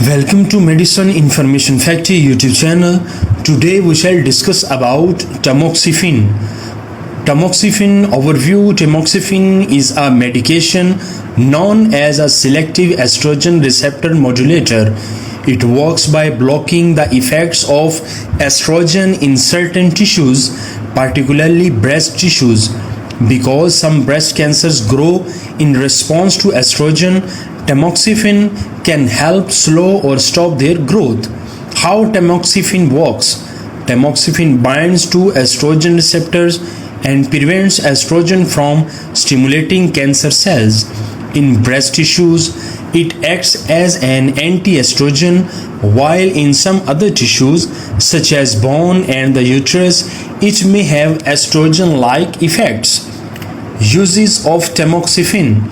Welcome to Medicine Information Factory YouTube channel. Today we shall discuss about tamoxifen. Tamoxifen overview. Tamoxifen is a medication known as a selective estrogen receptor modulator. It works by blocking the effects of estrogen in certain tissues, particularly breast tissues. Because some breast cancers grow in response to estrogen, tamoxifen can help slow or stop their growth. How tamoxifen works? Tamoxifen binds to estrogen receptors and prevents estrogen from stimulating cancer cells. In breast tissues, it acts as an anti-estrogen, while in some other tissues, such as bone and the uterus, it may have estrogen-like effects. Uses of tamoxifen.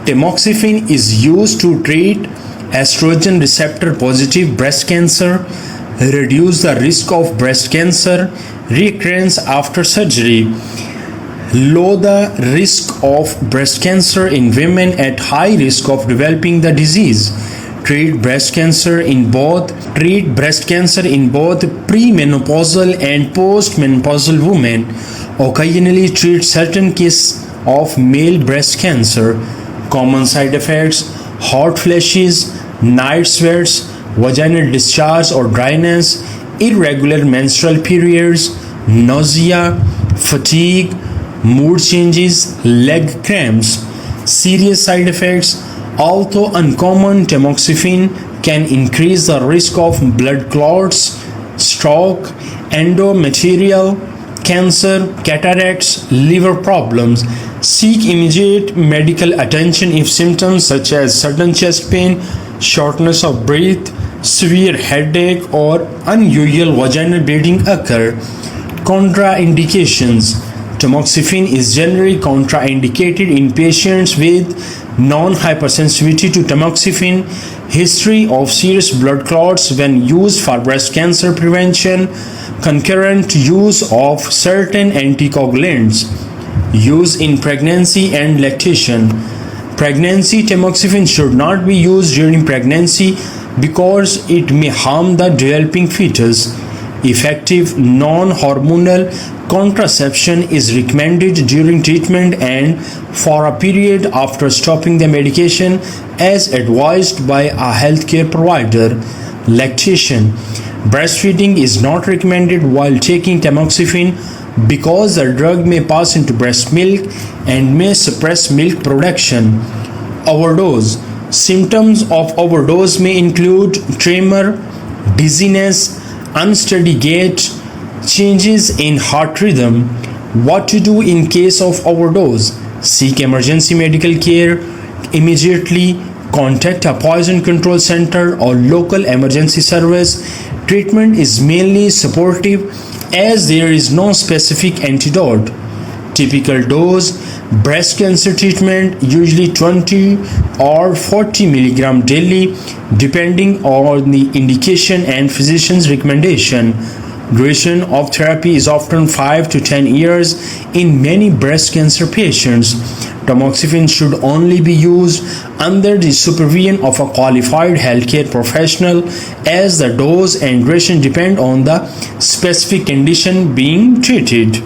Tamoxifen is used to treat estrogen receptor positive breast cancer, reduce the risk of breast cancer recurrence after surgery, lower the risk of breast cancer in women at high risk of developing the disease, treat breast cancer in both premenopausal and postmenopausal women, occasionally treat certain cases of male breast cancer. Common side effects: hot flashes, night sweats, vaginal discharge or dryness, irregular menstrual periods, nausea, fatigue, mood changes, leg cramps. Serious side effects: although uncommon, tamoxifen can increase the risk of blood clots, stroke, endometrial cancer, cataracts, liver problems. Seek immediate medical attention if symptoms such as sudden chest pain, shortness of breath, severe headache, or unusual vaginal bleeding occur. Contraindications. Tamoxifen is generally contraindicated in patients with non-hypersensitivity to tamoxifen, history of serious blood clots when used for breast cancer prevention, concurrent use of certain anticoagulants, use in pregnancy and lactation. Pregnancy. Tamoxifen should not be used during pregnancy because it may harm the developing fetus. Effective non-hormonal contraception is recommended during treatment and for a period after stopping the medication as advised by a healthcare provider. Lactation. Breastfeeding is not recommended while taking tamoxifen because the drug may pass into breast milk and may suppress milk production. Overdose. Symptoms of overdose may include tremor, dizziness, unsteady gait, changes in heart rhythm. What to do in case of overdose? Seek emergency medical care immediately. Contact a poison control center or local emergency service. Treatment is mainly supportive as there is no specific antidote. Typical dose: breast cancer treatment usually 20 or 40 mg daily depending on the indication and physician's recommendation. Duration of therapy is often 5 to 10 years in many breast cancer patients. Tamoxifen should only be used under the supervision of a qualified healthcare professional as the dose and duration depend on the specific condition being treated.